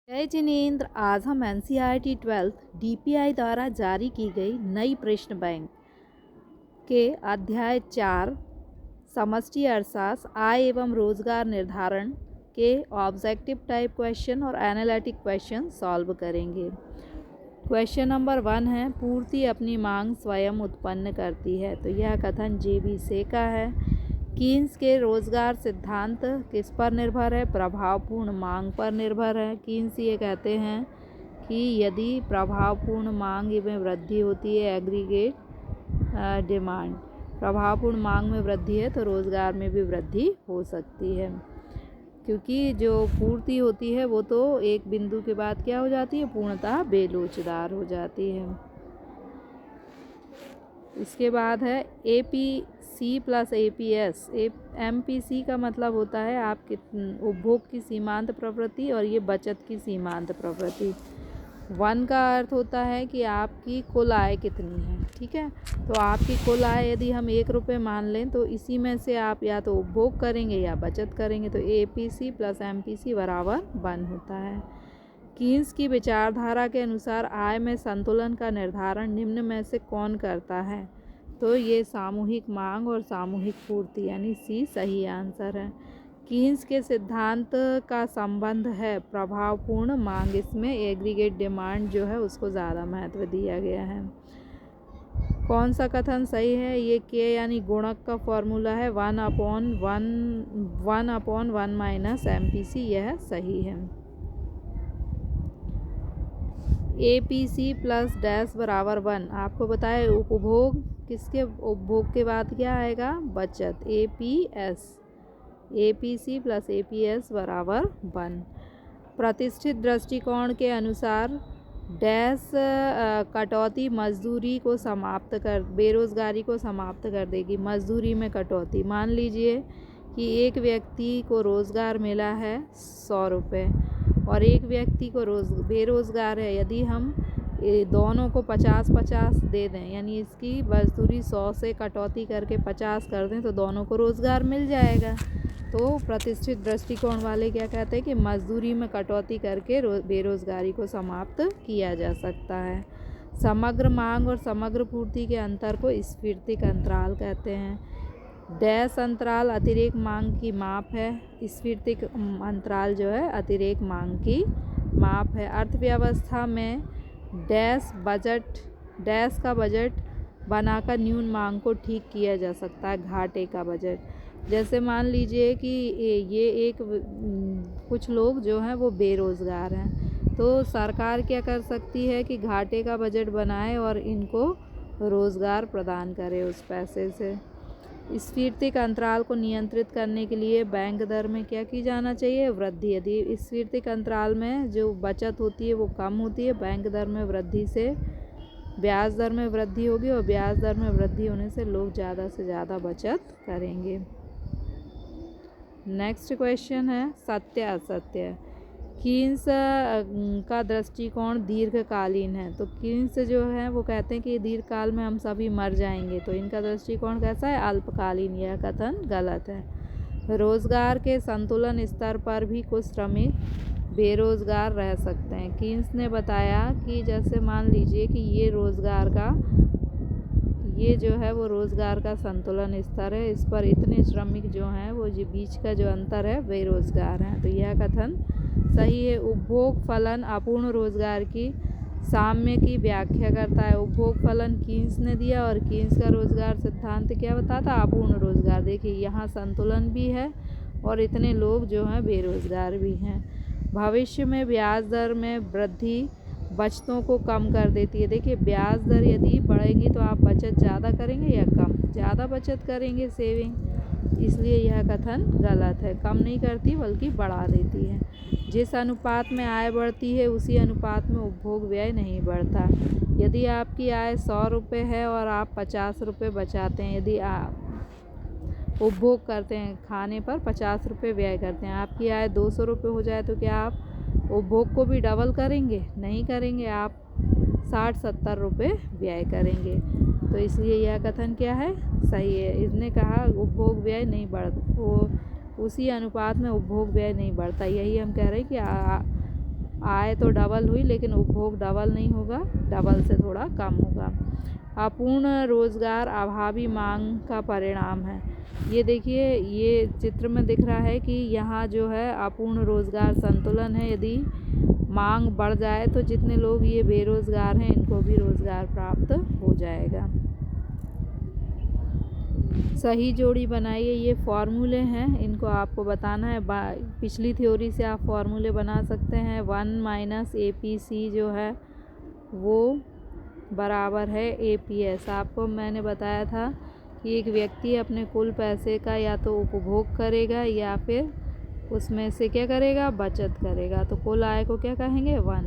जय जिनेंद्र। आज हम एनसीईआरटी 12th डीपीआई द्वारा जारी की गई नई प्रश्न बैंक के अध्याय 4 समष्टि अर्थशास्त्र आय एवं रोजगार निर्धारण के ऑब्जेक्टिव टाइप क्वेश्चन और एनालिटिक क्वेश्चन सॉल्व करेंगे। क्वेश्चन नंबर 1 है, पूर्ति अपनी मांग स्वयं उत्पन्न करती है। तो यह कथन जेबी से का है। कीन्स के रोजगार सिद्धांत किस पर निर्भर है? प्रभावपूर्ण मांग पर निर्भर है। कीन्स ये कहते हैं कि यदि प्रभावपूर्ण मांग में वृद्धि होती है, एग्रीगेट डिमांड, प्रभावपूर्ण मांग में वृद्धि है तो रोजगार में भी वृद्धि हो सकती है, क्योंकि जो पूर्ति होती है वो तो एक बिंदु के बाद क्या हो जाती है, पूर्णतः बेलोचदार हो जाती है। इसके बाद है एपीसी प्लस एपीएस। एमपीसी का मतलब होता है आपके उपभोग की सीमांत प्रवृत्ति और ये बचत की सीमांत प्रवृत्ति। 1 का अर्थ होता है कि आपकी कुल आय कितनी है, ठीक है। तो आपकी कुल आय यदि हम 1 रुपये मान लें तो इसी में से आप या तो उपभोग करेंगे या बचत करेंगे, तो एपीसी प्लस एमपीसी बराबर 1 होता है। कीन्स की विचारधारा के अनुसार आय में संतुलन का निर्धारण निम्न में से कौन करता है? तो ये सामूहिक मांग और सामूहिक पूर्ति, यानी सी सही आंसर है। कीन्स के सिद्धांत का संबंध है प्रभावपूर्ण मांग, इसमें एग्रीगेट डिमांड जो है उसको ज़्यादा महत्व दिया गया है। कौन सा कथन सही है? ये के यानी गुणक का फॉर्मूला है 1/1 माइनस एमपीसी, यह सही है। एपीसी प्लस डैश बराबर 1। आपको बताए उपभोग, किसके उपभोग के बाद क्या आएगा? बचत, एपीएस। एपीसी प्लस एपीएस बराबर 1। प्रतिष्ठित दृष्टिकोण के अनुसार डैश कटौती मजदूरी को समाप्त कर, बेरोजगारी को समाप्त कर देगी। मजदूरी में कटौती, मान लीजिए कि एक व्यक्ति को रोज़गार मिला है 100 रुपये और एक व्यक्ति को बेरोज़गार है। यदि हम दोनों को 50-50 दे दें, यानी इसकी मजदूरी 100 से कटौती करके 50 कर दें, तो दोनों को रोज़गार मिल जाएगा। तो प्रतिष्ठित दृष्टिकोण वाले क्या कहते हैं कि मजदूरी में कटौती करके बेरोज़गारी को समाप्त किया जा सकता है। समग्र मांग और समग्र पूर्ति के अंतर को स्फीर्तिक अंतराल कहते हैं। डैश अंतराल अतिरेक मांग की माप है। स्फीर्तिक अंतराल जो है अतिरेक मांग की माप है। अर्थव्यवस्था में डैश का बजट बनाकर न्यून मांग को ठीक किया जा सकता है, घाटे का बजट। जैसे मान लीजिए कि ये कुछ लोग जो हैं वो बेरोज़गार हैं, तो सरकार क्या कर सकती है कि घाटे का बजट बनाए और इनको रोज़गार प्रदान करे उस पैसे से। स्फीर्तिक अंतराल को नियंत्रित करने के लिए बैंक दर में क्या की जाना चाहिए? वृद्धि। यदि स्फीर्तिक अंतराल में जो बचत होती है वो कम होती है, बैंक दर में वृद्धि से ब्याज दर में वृद्धि होगी और ब्याज दर में वृद्धि होने से लोग ज़्यादा से ज़्यादा बचत करेंगे। नेक्स्ट क्वेश्चन है सत्य असत्य। कीन्स का दृष्टिकोण दीर्घकालीन है। तो कीन्स जो है वो कहते हैं कि दीर्घकाल में हम सभी मर जाएंगे, तो इनका दृष्टिकोण कैसा है? अल्पकालीन। यह कथन गलत है। रोजगार के संतुलन स्तर पर भी कुछ श्रमिक बेरोजगार रह सकते हैं। कीन्स ने बताया कि जैसे मान लीजिए कि ये जो है वो रोज़गार का संतुलन स्तर है, इस पर इतने श्रमिक जो हैं वो जो बीच का जो अंतर है बेरोज़गार हैं, तो यह कथन सही है। उपभोग फलन अपूर्ण रोज़गार की साम्य की व्याख्या करता है। उपभोग फलन कीन्स ने दिया और कीन्स का रोज़गार सिद्धांत क्या बताता? अपूर्ण रोज़गार। देखिए यहाँ संतुलन भी है और इतने लोग जो हैं बेरोज़गार भी हैं। भविष्य में ब्याज दर में वृद्धि बचतों को कम कर देती है। देखिए ब्याज दर यदि बढ़ेगी तो आप बचत ज़्यादा करेंगे या कम? ज़्यादा बचत करेंगे, सेविंग, इसलिए यह कथन गलत है। कम नहीं करती बल्कि बढ़ा देती है। जिस अनुपात में आय बढ़ती है उसी अनुपात में उपभोग व्यय नहीं बढ़ता। यदि आपकी आय 100 रुपये है और आप 50 रुपये बचाते हैं, यदि आप उपभोग करते हैं, खाने पर 50 रुपये व्यय करते हैं, आपकी आय 200 रुपये हो जाए तो क्या आप उपभोग को भी डबल करेंगे? नहीं करेंगे, आप 60-70 रुपये व्यय करेंगे। तो इसलिए यह कथन क्या है? सही है। इसने कहा उपभोग व्यय नहीं बढ़ता, वो उसी अनुपात में उपभोग व्यय नहीं बढ़ता। यही हम कह रहे हैं कि आय तो डबल हुई लेकिन उपभोग डबल नहीं होगा, डबल से थोड़ा कम होगा। अपूर्ण रोजगार अभावी मांग का परिणाम है। ये देखिए, ये चित्र में दिख रहा है कि यहाँ जो है अपूर्ण रोजगार संतुलन है। यदि मांग बढ़ जाए तो जितने लोग ये बेरोजगार हैं इनको भी रोजगार प्राप्त हो जाएगा। सही जोड़ी बनाइए। ये फॉर्मूले हैं, इनको आपको बताना है। पिछली थ्योरी से आप फॉर्मूले बना सकते हैं। 1 माइनस APC जो है वो बराबर है APS। आपको मैंने बताया था कि एक व्यक्ति अपने कुल पैसे का या तो उपभोग करेगा या फिर उसमें से क्या करेगा, बचत करेगा। तो कुल आय को क्या कहेंगे, 1।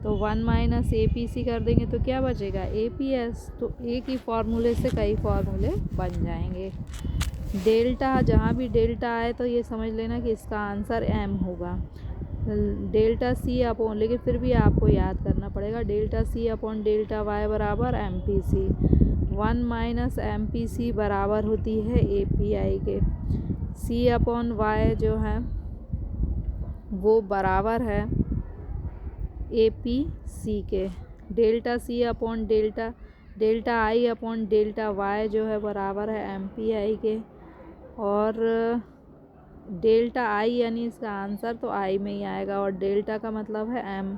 तो 1 माइनस APC कर देंगे तो क्या बचेगा, APS। तो एक ही फॉर्मूले से कई फॉर्मूले बन जाएंगे। डेल्टा, जहाँ भी डेल्टा आए तो ये समझ लेना कि इसका आंसर M होगा। डेल्टा C अपॉन, लेकिन फिर भी आपको याद करना पड़ेगा, delta C upon delta Y बराबर MPC। 1 माइनस MPC बराबर होती है API के। C अपॉन Y जो है वो बराबर है APC के। Delta C upon delta I upon delta Y जो है बराबर है MPI के। और डेल्टा I यानी इसका आंसर तो I में ही आएगा, और डेल्टा का मतलब है M,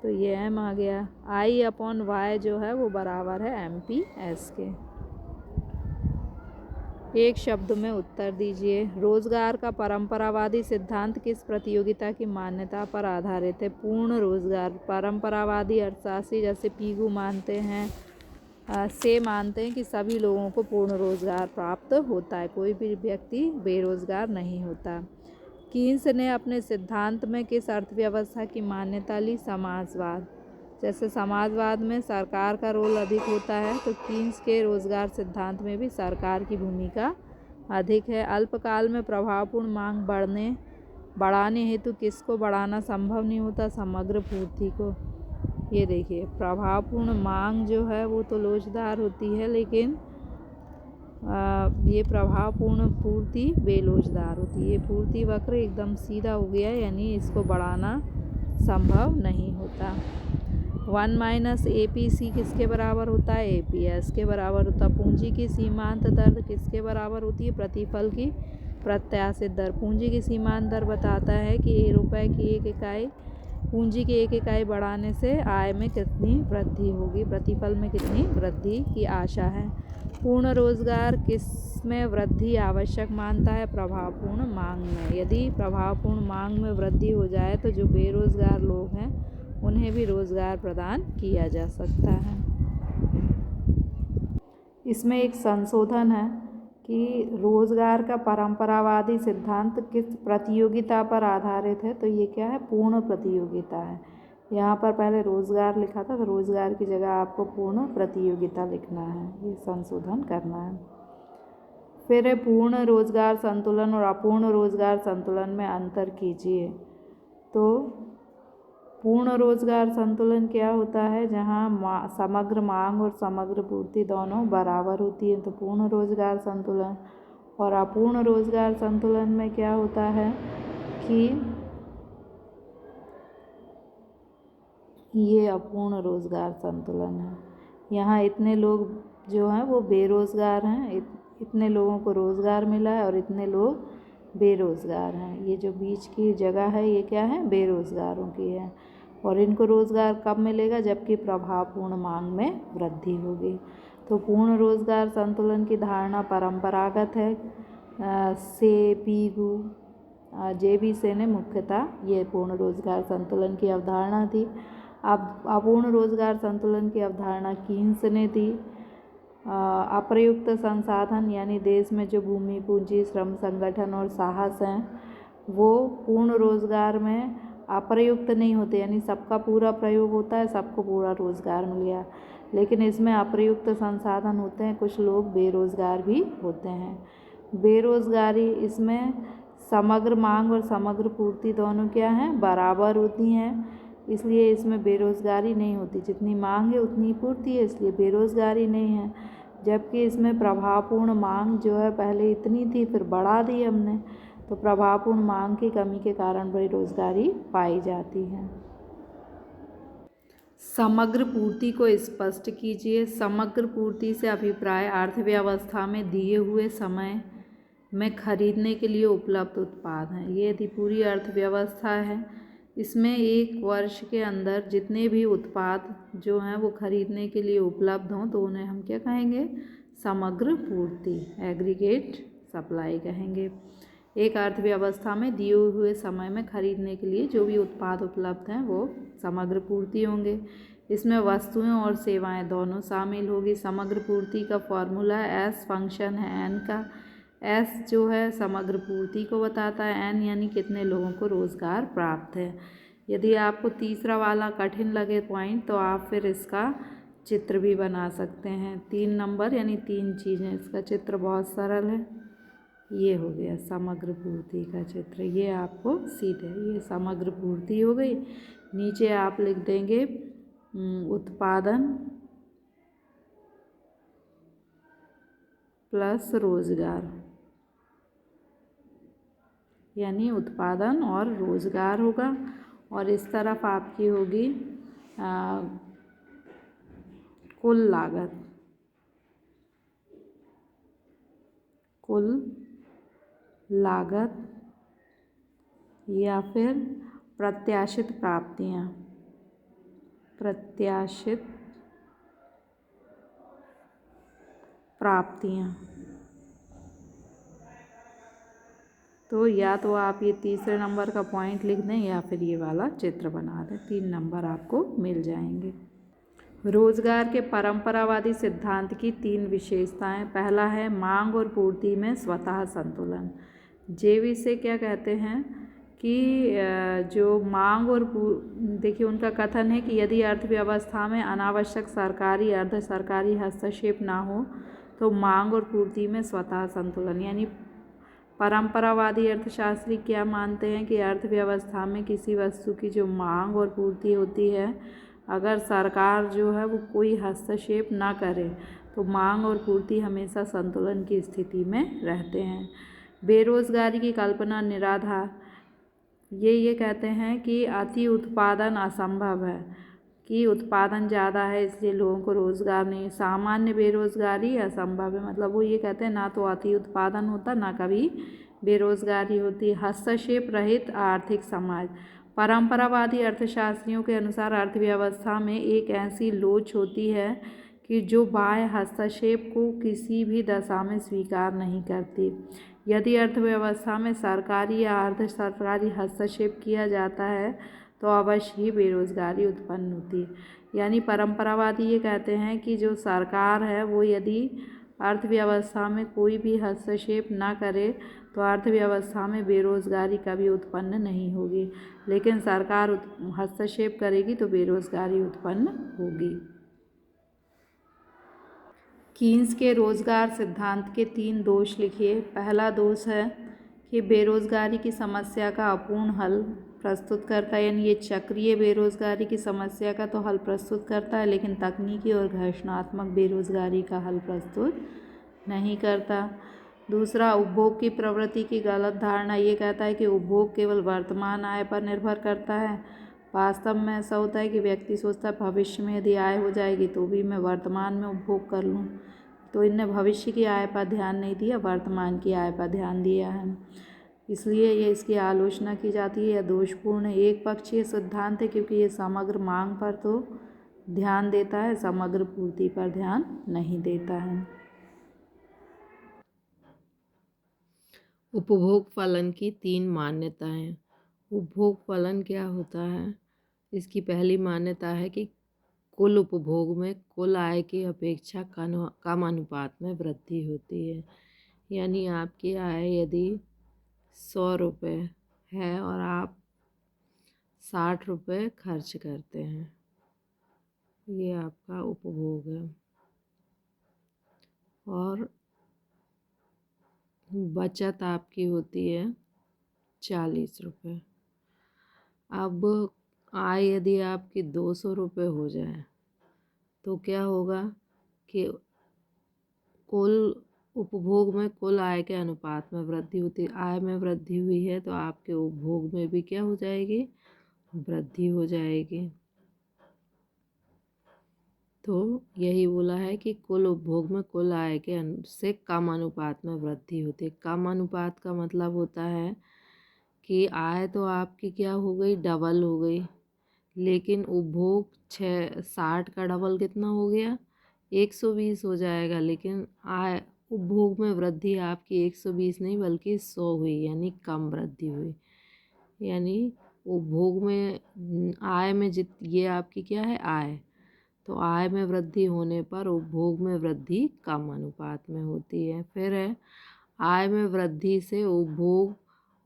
तो ये M आ गया। I अपॉन Y जो है वो बराबर है MPS के। एक शब्द में उत्तर दीजिए। रोजगार का परंपरावादी सिद्धांत किस प्रतियोगिता की मान्यता पर आधारित है। पूर्ण रोजगार। परंपरावादी अर्थशास्त्री जैसे पीगू मानते हैं, से मानते हैं कि सभी लोगों को पूर्ण रोजगार प्राप्त होता है, कोई भी व्यक्ति बेरोजगार नहीं होता। कीन्स ने अपने सिद्धांत में किस अर्थव्यवस्था की मान्यता ली, समाजवाद। जैसे समाजवाद में सरकार का रोल अधिक होता है, तो कीन्स के रोजगार सिद्धांत में भी सरकार की भूमिका अधिक है। अल्पकाल में प्रभावपूर्ण मांग बढ़ाने हेतु किसको बढ़ाना संभव नहीं होता, समग्र पूर्ति को। ये देखिए, प्रभावपूर्ण मांग जो है वो तो लोचदार होती है, लेकिन ये प्रभावपूर्ण पूर्ति बेलोचदार होती है। ये पूर्ति वक्र एकदम सीधा हो गया, यानी इसको बढ़ाना संभव नहीं होता। 1 माइनस APC किसके बराबर होता है, APS के बराबर होता है। पूंजी की सीमांत दर किसके बराबर होती है, प्रतिफल की प्रत्याशित दर। पूंजी की सीमांत दर बताता है कि रुपए की एक इकाई, पूंजी की एक इकाई बढ़ाने से आय में कितनी वृद्धि होगी, प्रतिफल में कितनी वृद्धि की आशा है। पूर्ण रोजगार किस में वृद्धि आवश्यक मानता है, प्रभावपूर्ण मांग में। यदि प्रभावपूर्ण मांग में वृद्धि हो जाए तो जो बेरोजगार लोग हैं उन्हें भी रोजगार प्रदान किया जा सकता है। इसमें एक संशोधन है कि रोजगार का परंपरावादी सिद्धांत किस प्रतियोगिता पर आधारित है, तो ये क्या है, पूर्ण प्रतियोगिता है। यहाँ पर पहले रोजगार लिखा था, तो रोजगार की जगह आपको पूर्ण प्रतियोगिता लिखना है, ये संशोधन करना है। फिर है पूर्ण रोजगार संतुलन और अपूर्ण रोजगार संतुलन में अंतर कीजिए। तो पूर्ण रोजगार संतुलन क्या होता है, जहाँ समग्र मांग और समग्र पूर्ति दोनों बराबर होती है, तो पूर्ण रोजगार संतुलन। और अपूर्ण रोजगार संतुलन में क्या होता है कि ये अपूर्ण रोजगार संतुलन है। यहाँ इतने लोग जो हैं वो बेरोजगार हैं, इतने लोगों को रोजगार मिला है और इतने लोग बेरोजगार हैं। ये जो बीच की जगह है ये क्या है, बेरोजगारों की है। और इनको रोजगार कब मिलेगा, जबकि प्रभावपूर्ण मांग में वृद्धि होगी। तो पूर्ण रोजगार संतुलन की धारणा परंपरागत है। से, पीगू, JB से ने मुख्यतः ये पूर्ण रोजगार संतुलन की अवधारणा थी। अब अपूर्ण रोजगार संतुलन की अवधारणा कीन्स ने दी। अप्रयुक्त संसाधन यानी देश में जो भूमि, पूंजी, श्रम, संगठन और साहस हैं वो पूर्ण रोजगार में अप्रयुक्त नहीं होते, यानी सबका पूरा प्रयोग होता है, सबको पूरा रोजगार मिल गया। लेकिन इसमें अप्रयुक्त संसाधन होते हैं, कुछ लोग बेरोजगार भी होते हैं। बेरोजगारी, इसमें समग्र मांग और समग्र पूर्ति दोनों क्या हैं, बराबर होती हैं, इसलिए इसमें बेरोजगारी नहीं होती। जितनी मांग है उतनी पूर्ति है, इसलिए बेरोजगारी नहीं है। जबकि इसमें प्रभावपूर्ण मांग जो है पहले इतनी थी, फिर बढ़ा दी हमने, तो प्रभावपूर्ण मांग की कमी के कारण बेरोजगारी पाई जाती है। समग्र पूर्ति को स्पष्ट कीजिए। समग्र पूर्ति से अभिप्राय अर्थव्यवस्था में दिए हुए समय में खरीदने के लिए उपलब्ध उत्पाद हैं। ये यदि पूरी अर्थव्यवस्था है, इसमें एक वर्ष के अंदर जितने भी उत्पाद जो हैं वो खरीदने के लिए उपलब्ध हों तो उन्हें हम क्या कहेंगे? समग्र पूर्ति, एग्रीगेट सप्लाई कहेंगे। एक अर्थव्यवस्था में दिए हुए समय में खरीदने के लिए जो भी उत्पाद उपलब्ध हैं वो समग्र पूर्ति होंगे। इसमें वस्तुएं और सेवाएं दोनों शामिल होगी। समग्र पूर्ति का फॉर्मूला एस फंक्शन है एन का। एस जो है समग्र पूर्ति को बताता है, एन यानी कितने लोगों को रोज़गार प्राप्त है। यदि आपको तीसरा वाला कठिन लगे पॉइंट तो आप फिर इसका चित्र भी बना सकते हैं। 3 नंबर यानी 3 चीज़ें, इसका चित्र बहुत सरल है। ये हो गया समग्र पूर्ति का चित्र, ये आपको सीधे ये समग्र पूर्ति हो गई। नीचे आप लिख देंगे उत्पादन प्लस रोजगार, यानी उत्पादन और रोजगार होगा। और इस तरफ आपकी होगी कुल लागत, कुल लागत या फिर प्रत्याशित प्राप्तियाँ, प्रत्याशित प्राप्तियाँ। तो या तो आप ये तीसरे नंबर का पॉइंट लिख दें या फिर ये वाला चित्र बना दें, 3 नंबर आपको मिल जाएंगे। रोजगार के परंपरावादी सिद्धांत की 3 विशेषताएं। पहला है मांग और पूर्ति में स्वतः संतुलन। जेवी से क्या कहते हैं कि जो मांग और देखिए उनका कथन है कि यदि अर्थव्यवस्था में अनावश्यक सरकारी अर्ध सरकारी हस्तक्षेप ना हो तो मांग और पूर्ति में स्वतः संतुलन, यानी परंपरावादी अर्थशास्त्री क्या मानते हैं कि अर्थव्यवस्था में किसी वस्तु की जो मांग और पूर्ति होती है, अगर सरकार जो है वो कोई हस्तक्षेप ना करे तो मांग और पूर्ति हमेशा संतुलन की स्थिति में रहते हैं। बेरोजगारी की कल्पना निराधार, ये कहते हैं कि अति उत्पादन असंभव है, कि उत्पादन ज़्यादा है इसलिए लोगों को रोज़गार नहीं। सामान्य बेरोज़गारी असंभव है, मतलब वो ये कहते हैं ना तो अति उत्पादन होता ना कभी बेरोज़गारी होती। हस्तक्षेप रहित आर्थिक समाज, परंपरावादी अर्थशास्त्रियों के अनुसार अर्थव्यवस्था में एक ऐसी लोच होती है कि जो बाह्य हस्तक्षेप को किसी भी दशा में स्वीकार नहीं करती। यदि अर्थव्यवस्था में सरकारी या अर्ध सरकारी हस्तक्षेप किया जाता है तो अवश्य ही बेरोजगारी उत्पन्न होती है। यानी परंपरावादी ये कहते हैं कि जो सरकार है वो यदि अर्थव्यवस्था में कोई भी हस्तक्षेप ना करे तो अर्थव्यवस्था में बेरोजगारी कभी उत्पन्न नहीं होगी, लेकिन सरकार हस्तक्षेप करेगी तो बेरोजगारी उत्पन्न होगी। कीन्स के रोजगार सिद्धांत के 3 दोष लिखिए। पहला दोष है कि बेरोजगारी की समस्या का अपूर्ण हल प्रस्तुत करता है, यानी ये चक्रीय बेरोजगारी की समस्या का तो हल प्रस्तुत करता है लेकिन तकनीकी और घर्षणात्मक बेरोजगारी का हल प्रस्तुत नहीं करता। दूसरा, उपभोग की प्रवृत्ति की गलत धारणा, ये कहता है कि उपभोग केवल वर्तमान आय पर निर्भर करता है। वास्तव में ऐसा होता है कि व्यक्ति सोचता है भविष्य में यदि आय हो जाएगी तो भी मैं वर्तमान में उपभोग कर लूँ, तो इनने भविष्य की आय पर ध्यान नहीं दिया, वर्तमान की आय पर ध्यान दिया है, इसलिए ये इसकी आलोचना की जाती है। यह दोषपूर्ण एक पक्षीय सिद्धांत है क्योंकि ये समग्र मांग पर तो ध्यान देता है, समग्र पूर्ति पर ध्यान नहीं देता है। उपभोग फलन की 3 मान्यताएं। उपभोग फलन क्या होता है? इसकी पहली मान्यता है कि कुल उपभोग में कुल आय की अपेक्षा कम अनुपात में वृद्धि होती है, यानी आपकी आय यदि 100 रुपये है और आप 60 रुपये खर्च करते हैं, ये आपका उपभोग है, और बचत आपकी होती है 40 रुपये। अब आय यदि आपकी 200 रुपये हो जाए तो क्या होगा कि कुल उपभोग में कुल आय के अनुपात में वृद्धि होती है। आय में वृद्धि हुई है तो आपके उपभोग में भी क्या हो जाएगी, वृद्धि हो जाएगी। तो यही बोला है कि कुल उपभोग में कुल आय के से कम अनुपात में वृद्धि होती है। कम अनुपात का मतलब होता है कि आय तो आपकी क्या हो गई, डबल हो गई, लेकिन उपभोग 60 का डबल कितना हो गया, 120 हो जाएगा। लेकिन आय उपभोग में वृद्धि आपकी 120 नहीं बल्कि 100 हुई, यानी कम वृद्धि हुई। यानी उपभोग में आय में ये आपकी क्या है, आय। तो आय में वृद्धि होने पर उपभोग में वृद्धि कम अनुपात में होती है। फिर है आय में वृद्धि से उपभोग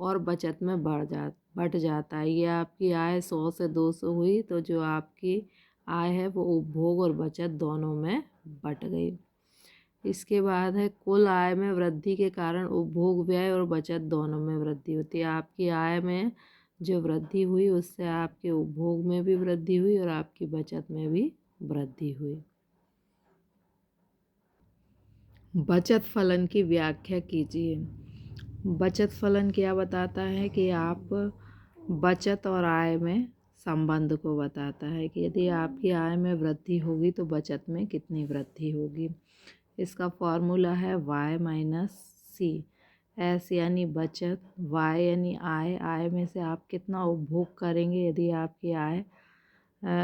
और बचत में बढ़ जाता है। ये आपकी आय 100 से 200 हुई तो जो आपकी आय है वो उपभोग और बचत दोनों में बट गई। इसके बाद है कुल आय में वृद्धि के कारण उपभोग, व्यय और बचत दोनों में वृद्धि होती है। आपकी आय में जो वृद्धि हुई उससे आपके उपभोग में भी वृद्धि हुई और आपकी बचत में भी वृद्धि हुई। बचत फलन की व्याख्या कीजिए। बचत फलन क्या बताता है कि आप बचत और आय में संबंध को बताता है कि यदि आपकी आय में वृद्धि होगी तो बचत में कितनी वृद्धि होगी। इसका फॉर्मूला है y माइनस सी। एस यानी बचत, y यानी आय। आय में से आप कितना उपभोग करेंगे। यदि आपकी आय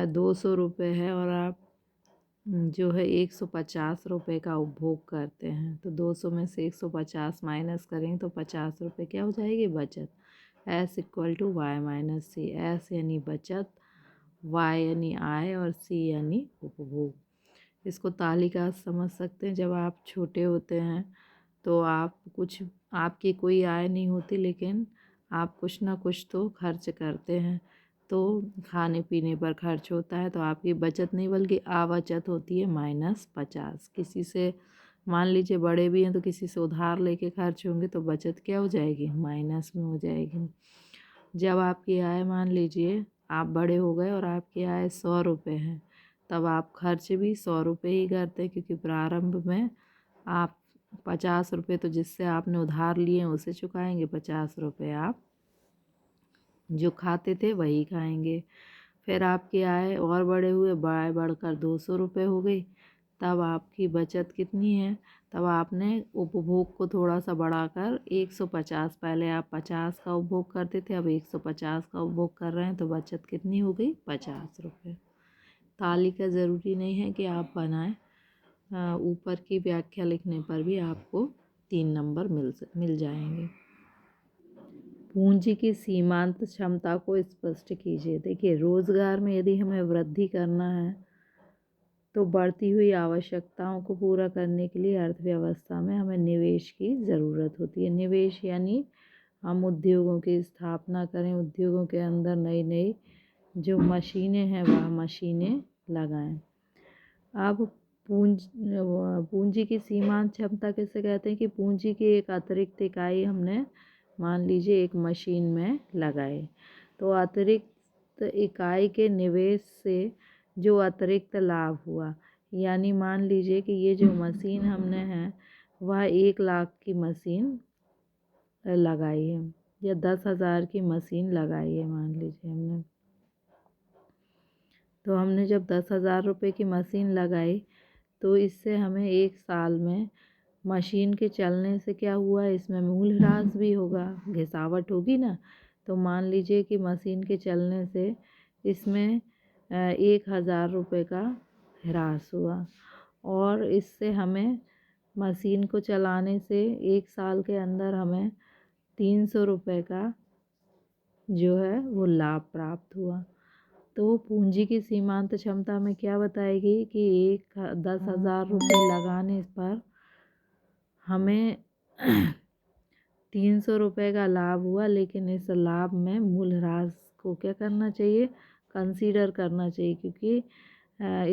200 रुपये है और आप जो है 150 रुपये का उपभोग करते हैं तो 200 में से 150 माइनस करेंगे तो 50 रुपये क्या हो जाएगी, बचत। S equal to Y minus C. S यानी बचत, वाई यानी आय और सी यानी उपभोग। इसको तालिका समझ सकते हैं। जब आप छोटे होते हैं तो आपकी कोई आय नहीं होती लेकिन आप कुछ ना कुछ तो खर्च करते हैं। तो खाने पीने पर खर्च होता है तो आपकी बचत नहीं बल्कि आवचत होती है -50। किसी से मान लीजिए बड़े भी हैं तो किसी से उधार लेके खर्च होंगे तो बचत क्या हो जाएगी, माइनस में हो जाएगी। जब आपकी आय मान लीजिए आप बड़े हो गए और आपकी आय 100 रुपये है तब आप खर्च भी 100 रुपये ही करते हैं क्योंकि प्रारंभ में आप 50 रुपये तो जिससे आपने उधार लिए हैं उसे चुकाएंगे, 50 रुपये आप जो खाते थे वही खाएंगे। फिर आपकी आय और बड़े हुए, आय बढ़कर 200 रुपये हो गई। तब आपकी बचत कितनी है, तब आपने उपभोग को थोड़ा सा बढ़ाकर 150, पहले आप 50 का उपभोग करते थे अब 150 का उपभोग कर रहे हैं तो बचत कितनी हो गई, 50 रुपये। तालिका ज़रूरी नहीं है कि आप बनाएं, ऊपर की व्याख्या लिखने पर भी आपको 3 नंबर मिल जाएंगे। पूंजी की सीमांत क्षमता को स्पष्ट कीजिए। देखिए, रोजगार में यदि हमें वृद्धि करना है तो बढ़ती हुई आवश्यकताओं को पूरा करने के लिए अर्थव्यवस्था में हमें निवेश की ज़रूरत होती है। निवेश यानी हम उद्योगों की स्थापना करें, उद्योगों के अंदर नई नई जो मशीनें हैं वह मशीनें लगाएं। अब पूंजी की सीमांत क्षमता किसे कहते हैं कि पूंजी की एक अतिरिक्त इकाई हमने मान लीजिए एक मशीन में लगाए तो अतिरिक्त इकाई के निवेश से जो अतिरिक्त लाभ हुआ, यानी मान लीजिए कि ये जो मशीन हमने है वह 1 लाख की मशीन लगाई है या 10,000 की मशीन लगाई है मान लीजिए हमने। तो हमने जब 10,000 रुपये की मशीन लगाई तो इससे हमें 1 साल में मशीन के चलने से क्या हुआ, इसमें मूल्यह्रास भी होगा, घिसावट होगी ना। तो मान लीजिए कि मशीन के चलने से इसमें 1,000 रुपये का ह्रास हुआ और इससे हमें मशीन को चलाने से 1 साल के अंदर हमें 300 रुपये का जो है वो लाभ प्राप्त हुआ। तो पूंजी की सीमांत क्षमता में क्या बताएगी कि 10,000 रुपये लगाने पर हमें 300 रुपये का लाभ हुआ, लेकिन इस लाभ में मूल्यह्रास को क्या करना चाहिए, कंसीडर करना चाहिए, क्योंकि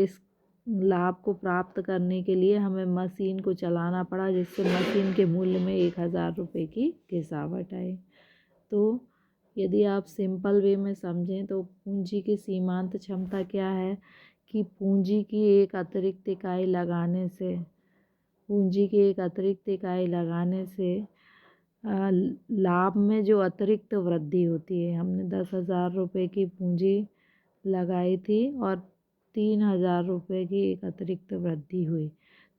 इस लाभ को प्राप्त करने के लिए हमें मशीन को चलाना पड़ा जिससे मशीन के मूल्य में 1,000 रुपये की गिरावट आई। तो यदि आप सिंपल वे में समझें तो पूंजी की सीमांत क्षमता क्या है कि पूंजी की एक अतिरिक्त इकाई लगाने से पूंजी की एक अतिरिक्त इकाई लगाने से लाभ में जो अतिरिक्त वृद्धि होती है। हमने 10,000 रुपये की पूंजी लगाई थी और 3,000 रुपये की एक अतिरिक्त वृद्धि हुई।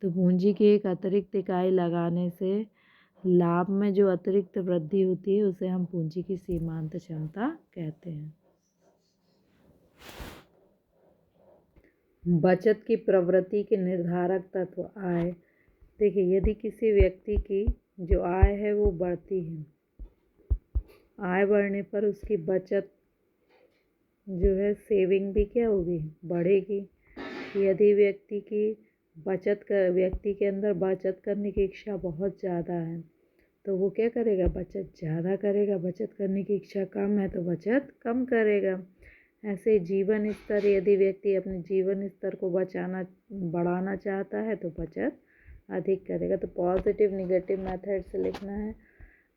तो पूंजी की एक अतिरिक्त इकाई लगाने से लाभ में जो अतिरिक्त वृद्धि होती है उसे हम पूंजी की सीमांत क्षमता कहते हैं। बचत की प्रवृत्ति के निर्धारक तत्व आय। देखिए, यदि किसी व्यक्ति की जो आय है वो बढ़ती है, आय बढ़ने पर उसकी बचत जो है सेविंग भी क्या होगी, बढ़ेगी। यदि व्यक्ति के अंदर बचत करने की इच्छा बहुत ज़्यादा है तो वो क्या करेगा, बचत ज़्यादा करेगा। बचत करने की इच्छा कम है तो बचत कम करेगा। ऐसे जीवन स्तर, यदि व्यक्ति अपने जीवन स्तर को बढ़ाना चाहता है तो बचत अधिक करेगा। तो पॉजिटिव निगेटिव मेथड से लिखना है।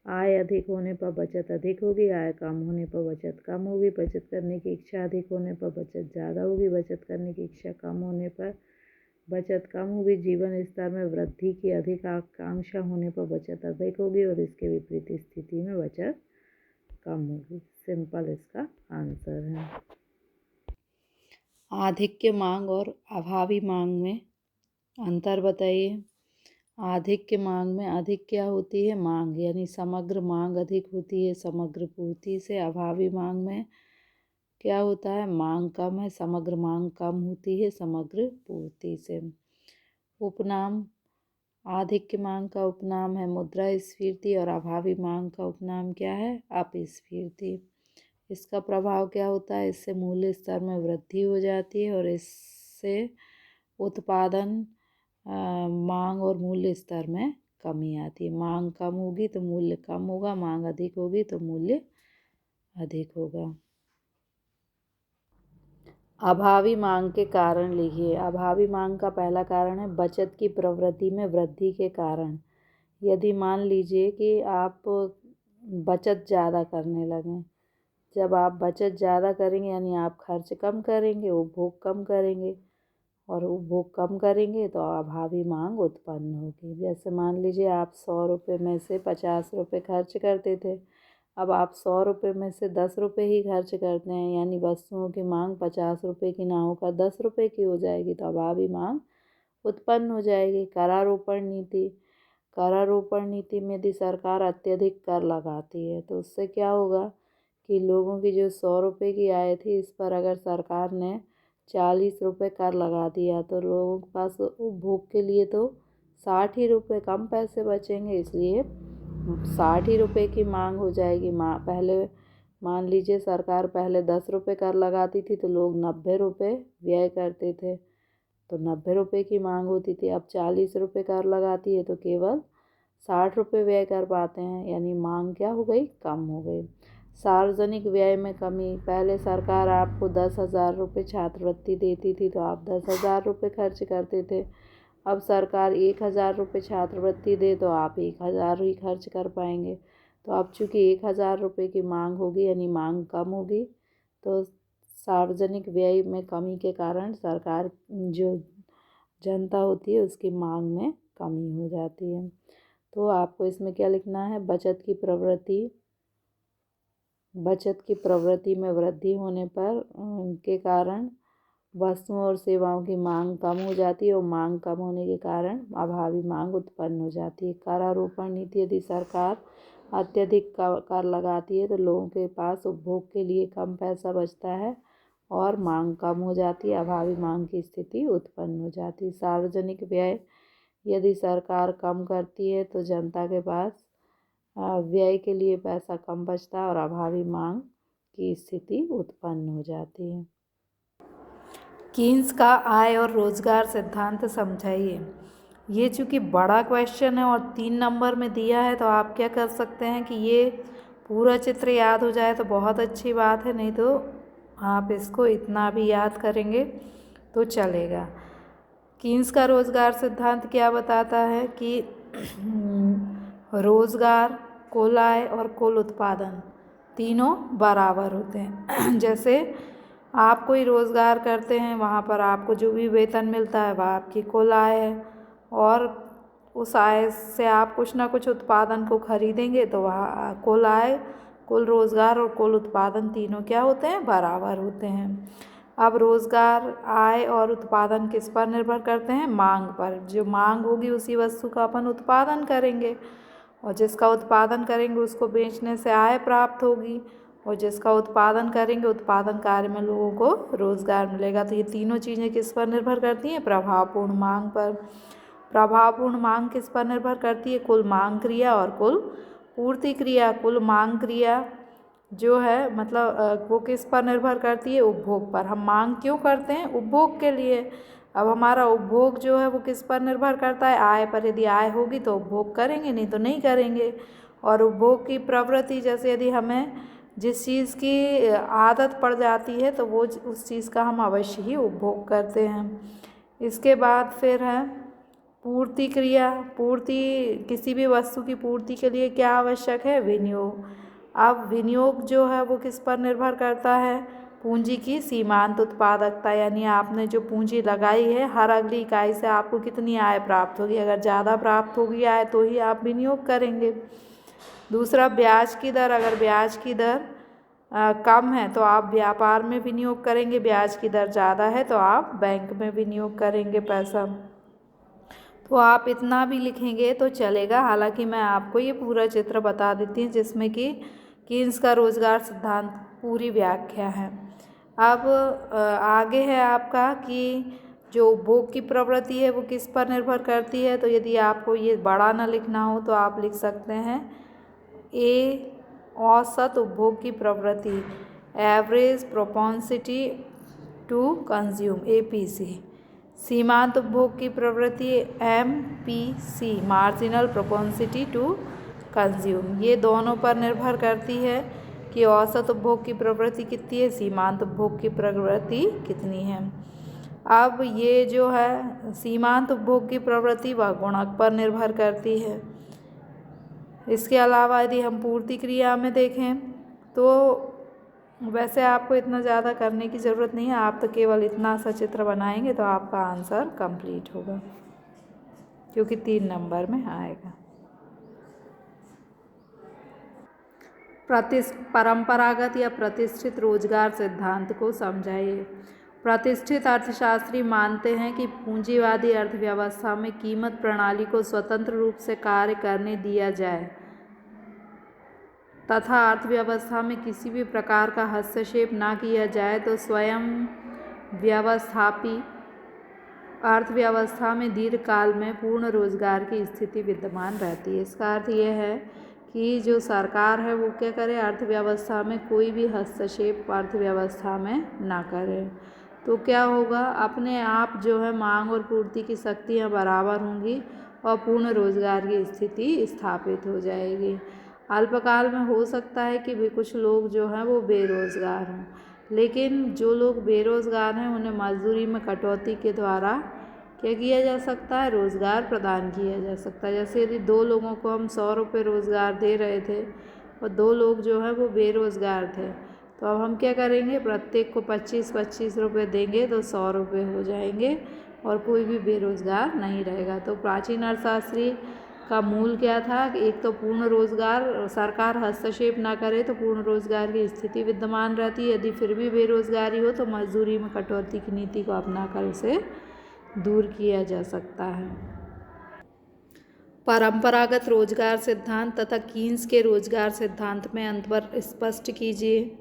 आय अधिक होने पर बचत अधिक होगी, आय कम होने पर बचत कम होगी। बचत करने की इच्छा अधिक होने पर बचत ज़्यादा होगी, बचत करने की इच्छा कम होने पर बचत कम होगी। जीवन स्तर में वृद्धि की अधिक आकांक्षा होने पर बचत अधिक होगी और इसके विपरीत स्थिति में बचत कम होगी। सिंपल इसका आंसर है। आधिक्य मांग और अभावी मांग में अंतर बताइए। आधिक्य मांग में अधिक क्या होती है, मांग, यानी समग्र मांग अधिक होती है समग्र पूर्ति से। अभावी मांग में क्या होता है, मांग कम है, समग्र मांग कम होती है समग्र पूर्ति से। उपनाम, आधिक्य मांग का उपनाम है मुद्रास्फीति और अभावी मांग का उपनाम क्या है, अपस्फीति। इसका प्रभाव क्या होता है, इससे मूल्य स्तर में वृद्धि हो जाती है और इससे उत्पादन, मांग और मूल्य स्तर में कमी आती है। मांग कम होगी तो मूल्य कम होगा, मांग अधिक होगी तो मूल्य अधिक होगा। अभावी मांग के कारण लिखिए। अभावी मांग का पहला कारण है बचत की प्रवृत्ति में वृद्धि के कारण। यदि मान लीजिए कि आप बचत ज़्यादा करने लगें, जब आप बचत ज़्यादा करेंगे यानी आप खर्च कम करेंगे, उपभोग कम करेंगे, और उपभोग कम करेंगे तो अभावी मांग उत्पन्न होगी। जैसे मान लीजिए आप 100 रुपये में से 50 रुपये खर्च करते थे, अब आप 100 रुपये में से 10 रुपये ही खर्च करते हैं, यानी वस्तुओं की मांग 50 रुपये की ना होकर 10 रुपये की हो जाएगी, तो अभावी मांग उत्पन्न हो जाएगी। करारोपण नीति, करारोपण नीति में यदि सरकार अत्यधिक कर लगाती है तो उससे क्या होगा कि लोगों की जो 100 रुपये की आय थी, इस पर अगर सरकार ने 40 रुपये कर लगा दिया तो लोगों के पास उपभोग के लिए तो 60 ही रुपये, कम पैसे बचेंगे, इसलिए 60 ही रुपये की मांग हो जाएगी। पहले मान लीजिए सरकार पहले 10 रुपये कर लगाती थी तो लोग 90 रुपये व्यय करते थे, तो 90 रुपये की मांग होती थी। अब 40 रुपये कर लगाती है तो केवल 60 रुपये व्यय कर पाते हैं, यानी मांग क्या हो गई, कम हो गई। सार्वजनिक व्यय में कमी, पहले सरकार आपको 10,000 रुपये छात्रवृत्ति देती थी तो आप 10,000 रुपये खर्च करते थे। अब सरकार 1,000 रुपये छात्रवृत्ति दे तो आप 1,000 ही खर्च कर पाएंगे। तो अब चूँकि 1,000 रुपये की मांग होगी यानी मांग कम होगी, तो सार्वजनिक व्यय में कमी के कारण सरकार जो जनता होती है उसकी मांग में कमी हो जाती है। तो आपको इसमें क्या लिखना है, बचत की प्रवृत्ति में वृद्धि होने पर के कारण वस्तुओं और सेवाओं की मांग कम हो जाती है और मांग कम होने के कारण अभावी मांग उत्पन्न हो जाती है। करारोपण नीति, यदि सरकार अत्यधिक कर लगाती है तो लोगों के पास उपभोग के लिए कम पैसा बचता है और मांग कम हो जाती है, अभावी मांग की स्थिति उत्पन्न हो जाती है। सार्वजनिक व्यय, यदि सरकार कम करती है तो जनता के पास व्यय के लिए पैसा कम बचता है और अभावी मांग की स्थिति उत्पन्न हो जाती है। कीन्स का आय और रोजगार सिद्धांत समझाइए। ये चूँकि बड़ा क्वेश्चन है और 3 नंबर में दिया है तो आप क्या कर सकते हैं कि ये पूरा चित्र याद हो जाए तो बहुत अच्छी बात है, नहीं तो आप इसको इतना भी याद करेंगे तो चलेगा। कीन्स का रोजगार सिद्धांत क्या बताता है कि रोजगार, कुल आय और कुल उत्पादन तीनों बराबर होते हैं। जैसे आप कोई रोज़गार करते हैं, वहाँ पर आपको जो भी वेतन मिलता है वह आपकी कुल आय है, और उस आय से आप कुछ ना कुछ उत्पादन को खरीदेंगे तो वह कुल आय, कुल रोज़गार और कुल उत्पादन तीनों क्या होते हैं, बराबर होते हैं। अब रोज़गार, आय और उत्पादन किस पर निर्भर करते हैं, मांग पर। जो मांग होगी उसी वस्तु का अपन उत्पादन करेंगे, और जिसका उत्पादन करेंगे उसको बेचने से आय प्राप्त होगी, और जिसका उत्पादन करेंगे उत्पादन कार्य में लोगों को रोज़गार मिलेगा। तो ये तीनों चीज़ें किस पर निर्भर करती हैं, प्रभावपूर्ण मांग पर। प्रभावपूर्ण मांग किस पर निर्भर करती है, कुल मांग क्रिया और कुल पूर्ति क्रिया। कुल मांग क्रिया जो है मतलब वो किस पर निर्भर करती है, उपभोग पर। हम मांग क्यों करते हैं, उपभोग के लिए। अब हमारा उपभोग जो है वो किस पर निर्भर करता है, आय पर। यदि आय होगी तो उपभोग करेंगे, नहीं तो नहीं करेंगे। और उपभोग की प्रवृत्ति, जैसे यदि हमें जिस चीज़ की आदत पड़ जाती है तो वो उस चीज़ का हम अवश्य ही उपभोग करते हैं। इसके बाद फिर है पूर्ति क्रिया। पूर्ति, किसी भी वस्तु की पूर्ति के लिए क्या आवश्यक है, विनियोग। अब विनियोग जो है वो किस पर निर्भर करता है, पूंजी की सीमांत उत्पादकता, यानी आपने जो पूंजी लगाई है हर अगली इकाई से आपको कितनी आय प्राप्त होगी। अगर ज़्यादा प्राप्त होगी आय तो ही आप विनियोग करेंगे। दूसरा, ब्याज की दर। अगर ब्याज की दर कम है तो आप व्यापार में विनियोग करेंगे, ब्याज की दर ज़्यादा है तो आप बैंक में विनियोग करेंगे पैसा। तो आप इतना भी लिखेंगे तो चलेगा। हालांकि मैं आपको ये पूरा चित्र बता देती हूँ जिसमें कि कीन्स का रोजगार सिद्धांत पूरी व्याख्या है। अब आगे है आपका कि जो उपभोग की प्रवृत्ति है वो किस पर निर्भर करती है। तो यदि आपको ये बड़ा ना लिखना हो तो आप लिख सकते हैं ए, औसत उपभोग की प्रवृत्ति, average propensity to consume, APC। सीमांत उपभोग की प्रवृत्ति, MPC, marginal propensity to consume. ये दोनों पर निर्भर करती है कि औसत उपभोग की प्रवृत्ति कितनी है, सीमांत उपभोग की प्रवृत्ति कितनी है। अब ये जो है सीमांत उपभोग की प्रवृत्ति वह गुणक पर निर्भर करती है। इसके अलावा यदि हम पूर्ति क्रिया में देखें तो वैसे आपको इतना ज़्यादा करने की ज़रूरत नहीं है, आप तो केवल इतना सा चित्र बनाएंगे तो आपका आंसर कंप्लीट होगा, क्योंकि 3 नंबर में आएगा। परंपरागत या प्रतिष्ठित रोजगार सिद्धांत को समझाइए। प्रतिष्ठित अर्थशास्त्री मानते हैं कि पूंजीवादी अर्थव्यवस्था में कीमत प्रणाली को स्वतंत्र रूप से कार्य करने दिया जाए तथा अर्थव्यवस्था में किसी भी प्रकार का हस्तक्षेप ना किया जाए तो स्वयं व्यवस्थापी अर्थव्यवस्था में दीर्घकाल में पूर्ण रोजगार की स्थिति विद्यमान रहती है। इसका अर्थ यह है कि जो सरकार है वो क्या करे, अर्थव्यवस्था में कोई भी हस्तक्षेप अर्थव्यवस्था में ना करे। तो क्या होगा, अपने आप जो है मांग और पूर्ति की शक्तियाँ बराबर होंगी और पूर्ण रोजगार की स्थिति स्थापित हो जाएगी। अल्पकाल में हो सकता है कि भी कुछ लोग जो हैं वो बेरोज़गार हों, लेकिन जो लोग बेरोज़गार हैं उन्हें मजदूरी में कटौती के द्वारा क्या किया जा सकता है, रोज़गार प्रदान किया जा सकता है। जैसे यदि 2 लोगों को हम 100 रुपये रोज़गार दे रहे थे और 2 लोग जो हैं वो बेरोज़गार थे, तो अब हम क्या करेंगे, प्रत्येक को 25-25 रुपये देंगे तो 100 रुपये हो जाएंगे और कोई भी बेरोज़गार नहीं रहेगा। तो प्राचीन अर्थशास्त्री का मूल क्या था कि एक तो पूर्ण रोजगार, सरकार हस्तक्षेप ना करे तो पूर्ण रोजगार की स्थिति विद्यमान रहती है। यदि फिर भी बेरोजगारी हो तो मजदूरी में कटौती की नीति को अपनाकर उसे दूर किया जा सकता है। परंपरागत रोजगार सिद्धांत तथा कीन्स के रोजगार सिद्धांत में अंतर स्पष्ट कीजिए।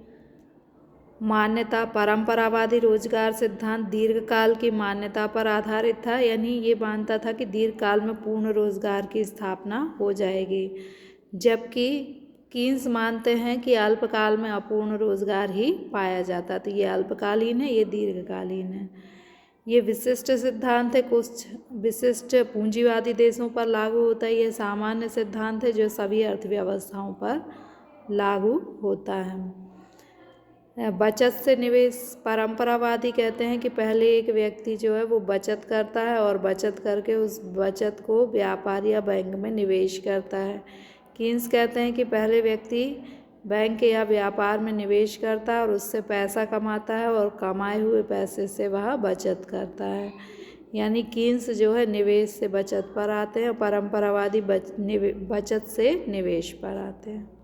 मान्यता, परंपरावादी रोजगार सिद्धांत दीर्घकाल की मान्यता पर आधारित था, यानी ये मानता था कि दीर्घकाल में पूर्ण रोजगार की स्थापना हो जाएगी, जबकि कीन्स मानते हैं कि अल्पकाल में अपूर्ण रोजगार ही पाया जाता। तो ये अल्पकालीन है, ये दीर्घकालीन है। ये विशिष्ट सिद्धांत है, कुछ विशिष्ट पूंजीवादी देशों पर लागू होता है। ये सामान्य सिद्धांत है जो सभी अर्थव्यवस्थाओं पर लागू होता है। बचत से निवेश, परंपरावादी कहते हैं कि पहले एक व्यक्ति जो है वो बचत करता है और बचत करके उस बचत को व्यापार या बैंक में निवेश करता है। कीन्स कहते हैं कि पहले व्यक्ति बैंक या व्यापार में निवेश करता है और उससे पैसा कमाता है और कमाए हुए पैसे से वह बचत करता है। यानी कीन्स जो है निवेश से बचत पर आते हैं और परंपरावादी बचत से निवेश पर आते हैं।